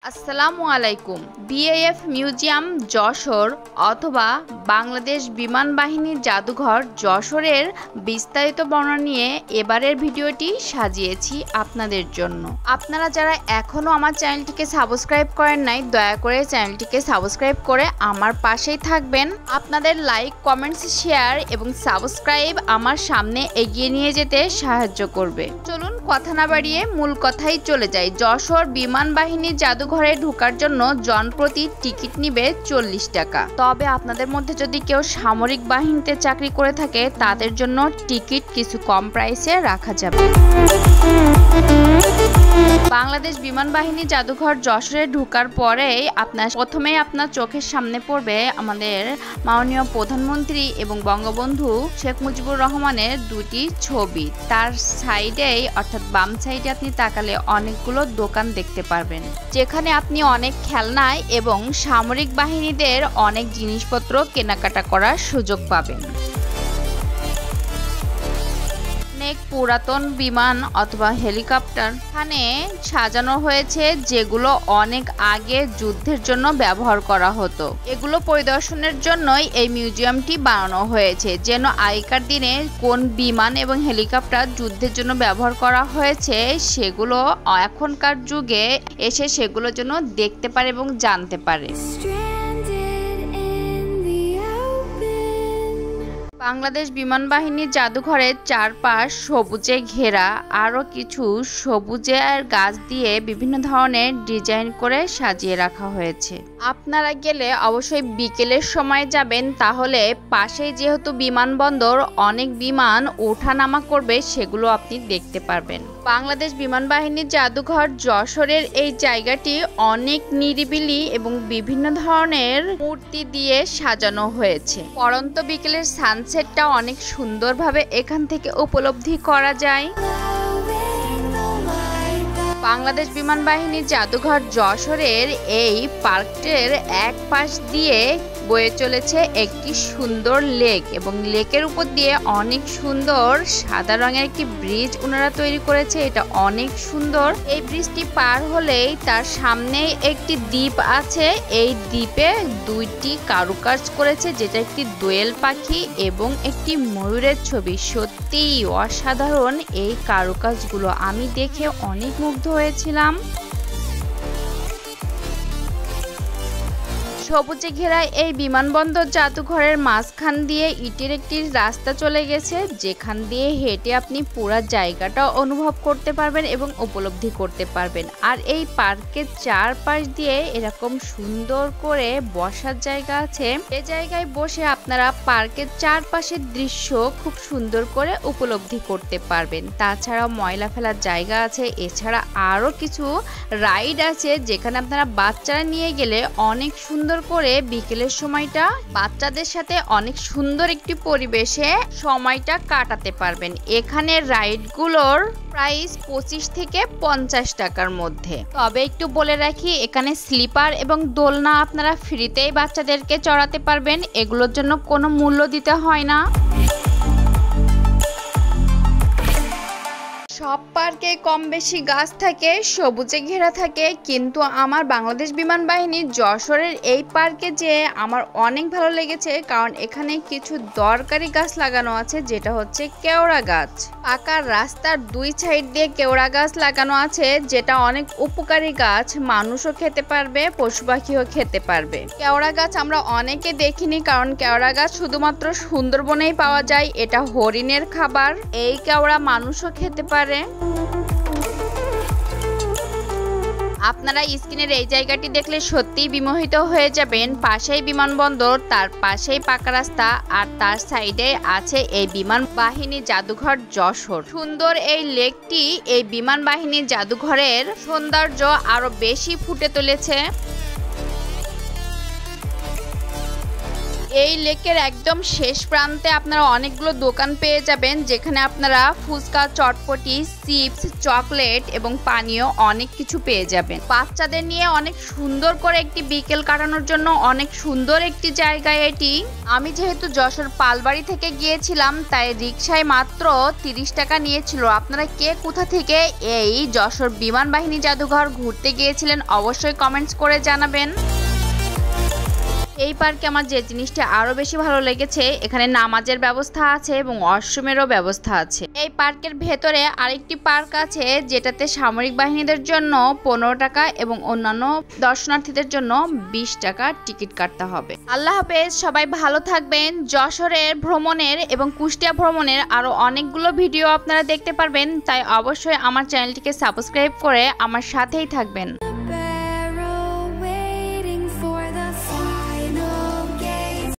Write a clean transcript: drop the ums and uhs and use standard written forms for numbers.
আসসালামু আলাইকুম। BAF museum Jessore অথবা বাংলাদেশ বিমান বাহিনীর জাদুঘর যশোরের বিস্তারিত বর্ণনা নিয়ে এবারের ভিডিওটি সাজিয়েছি আপনাদের জন্য। আপনারা যারা এখনও আমার চ্যানেলটিকে সাবস্ক্রাইব করেন নাই, দয়া করে চ্যানেলটিকে সাবস্ক্রাইব করে আমার পাশেই থাকবেন। আপনাদের লাইক, কমেন্টস, শেয়ার এবং সাবস্ক্রাইব আমার সামনে এগিয়ে নিয়ে যেতে সাহায্য করবে। চলুন কথা না বাড়িয়ে মূল কথাই চলে যাই। যশোর বিমান বাহিনীর জাদুঘরে ঢোকার জন্য জনপ্রতি টিকিট নিবে 40 টাকা। তবে আপনাদের মধ্যে যদি কেউ সামরিক বাহিনীতে চাকরি করে থাকে তাদের জন্য টিকিট কিছু কম প্রাইসে রাখা যাবে। বাংলাদেশ বিমান বাহিনী জাদুঘর যশোরে ঢোকার পরেই প্রথমেই আপনার চোখের সামনে পড়বে আমাদের মাননীয় প্রধানমন্ত্রী এবং বঙ্গবন্ধু শেখ মুজিবুর রহমানের দুটি ছবি। তার সাইডেই অর্থাৎ বাম সাইডে আপনি তাকালে অনেকগুলো দোকান দেখতে পারবেন, যেখানে আপনি অনেক খেলনায় এবং সামরিক বাহিনীদের অনেক জিনিসপত্র কেনাকাটা করার সুযোগ পাবেন। পুরাতন বিমান অথবা হেলিকপ্টার এখানে সাজানো হয়েছে, যেগুলো অনেক আগে যুদ্ধের জন্য ব্যবহার করা হতো। এগুলো পরিদর্শনের জন্যই এই মিউজিয়ামটি বানানো হয়েছে, যেন আগেকার দিনে কোন বিমান এবং হেলিকপ্টার যুদ্ধের জন্য ব্যবহার করা হয়েছে সেগুলো এখনকার যুগে এসে সেগুলোর জন্য দেখতে পারে এবং জানতে পারে। বাংলাদেশ বিমান বাহিনীর জাদুঘরের চারপাশ সবুজে ঘেরা, আরও কিছু সবুজের গাছ দিয়ে বিভিন্ন ধরনের ডিজাইন করে সাজিয়ে রাখা হয়েছে। আপনারা গেলে অবশ্যই বিকেলের সময় যাবেন, তাহলে পাশেই যেহেতু বিমানবন্দর অনেক বিমান ওঠানামা করবে সেগুলো আপনি দেখতে পারবেন। বাংলাদেশ বিমান বাহিনীর জাদুঘর যশোরের এই জায়গাটি অনেক নিরিবিলি এবং বিভিন্ন ধরনের মূর্তি দিয়ে সাজানো হয়েছে। পরন্ত বিকেলের সানসেটটা অনেক সুন্দরভাবে এখান থেকে উপলব্ধি করা যায়। বাংলাদেশ বিমান বাহিনীর জাদুঘর যশোরের এই পার্কটির এক পাশ দিয়ে বয়ে চলেছে একটি সুন্দর লেক এবং লেকের উপর দিয়ে অনেক সুন্দর সাদা রঙের একটি ব্রিজ ওনারা তৈরি করেছে। এটা অনেক সুন্দর। এই ব্রিজটি পার হলেই তার সামনে একটি দ্বীপ আছে। এই দ্বীপে দুইটি কারুকাজ করেছে, যেটা একটি দোয়েল পাখি এবং একটি ময়ূরের ছবি। সত্যিই অসাধারণ এই কারুকাজগুলো, আমি দেখে অনেক মুগ্ধ হয়েছিলাম। সবুজে ঘেরা এই বিমানবন্দর জাদুঘরের মাঝখান দিয়ে ইটের একটি রাস্তা চলে গেছে, যেখান দিয়ে হেঁটে আপনি পুরো জায়গাটা অনুভব করতে পারবেন এবং উপলব্ধি করতে পারবেন। আর এই পার্কের চারপাশ দিয়ে এরকম সুন্দর করে বসার জায়গা আছে। এই জায়গায় বসে আপনারা পার্কের চারপাশের দৃশ্য খুব সুন্দর করে উপলব্ধি করতে পারবেন। তাছাড়াও ময়লা ফেলার জায়গা আছে। এছাড়া আরও কিছু রাইড আছে, যেখানে আপনারা বাচ্চারা নিয়ে গেলে অনেক সুন্দর করে বিকেলের সময়টা বাচ্চাদের সাথে অনেক সুন্দর একটি পরিবেশে সময়টা কাটাতে পারবেন। এখানে রাইডগুলোর প্রাইস 25 থেকে 50 টাকার মধ্যে। তবে একটু বলে রাখি, এখানে স্লিপার এবং দোলনা আপনারা ফ্রিতেই বাচ্চাদেরকে চড়াতে পারবেন, এগুলোর জন্য কোনো মূল্য দিতে হয় না। সব পার্কে কম বেশি গাছ থাকে, সবুজে ঘেরা থাকে, কিন্তু আমার বাংলাদেশ বিমান বাহিনীর যশোরের এই পার্কে যে আমার অনেক ভালো লেগেছে, কারণ এখানে কিছু দরকারি গাছ লাগানো আছে, যেটা হচ্ছে কেওড়া গাছ। পাকা রাস্তার দুই সাইড দিয়ে কেওড়া গাছ লাগানো আছে, যেটা অনেক উপকারী গাছ। মানুষও খেতে পারবে, পশু পাখিও খেতে পারবে। কেওড়া গাছ আমরা অনেকে দেখিনি, কারণ কেওড়া গাছ শুধুমাত্র সুন্দরবনেই পাওয়া যায়। এটা হরিণের খাবার। এই কেওড়া মানুষও খেতে পারে। আপনারা স্ক্রিনের এই জায়গাটি দেখলে সত্যিই বিমোহিত হয়ে যাবেন। পাশেই বিমানবন্দর, তার পাশেই পাকা রাস্তা, আর তার সাইডে আছে এই বিমান বাহিনী জাদুঘর যশোর। সুন্দর এই লেকটি এই বিমান বাহিনী জাদুঘরের সৌন্দর্য আরো বেশি ফুটে তুলেছে। এই লেকের একদম শেষ প্রান্তে আপনারা অনেকগুলো দোকান পেয়ে যাবেন, যেখানে আপনারা ফুচকা, চটপটি, চিপস, চকলেট এবং পানীয় অনেক কিছু পেয়ে যাবেন। বাচ্চাদের নিয়ে অনেক সুন্দর করে একটি বিকেল কাটানোর জন্য অনেক সুন্দর একটি জায়গা এটি। আমি যেহেতু যশোর পালবাড়ি থেকে গিয়েছিলাম, তাই রিকশায় মাত্র 30 টাকা নিয়েছিল। আপনারা কে কোথা থেকে এই যশোর বিমান বাহিনী জাদুঘর ঘুরতে গিয়েছিলেন অবশ্যই কমেন্টস করে জানাবেন। এই পার্কে আমার যে জিনিসটা আরো বেশি ভালো লেগেছে, এখানে নামাজের ব্যবস্থা আছে এবং ওয়াশরুমেরও ব্যবস্থা আছে। এই পার্কের ভেতরে আরেকটি পার্ক আছে, যেটাতে সামরিক বাহিনীদের জন্য 15 টাকা এবং অন্যান্য দর্শনার্থীদের জন্য 20 টাকা টিকিট কাটতে হবে। আল্লাহ হাফেজ, সবাই ভালো থাকবেন। যশোরের ভ্রমণের এবং কুষ্টিয়া ভ্রমণের আরো অনেকগুলো ভিডিও আপনারা দেখতে পারবেন, তাই অবশ্যই আমার চ্যানেলটিকে সাবস্ক্রাইব করে আমার সাথেই থাকবেন।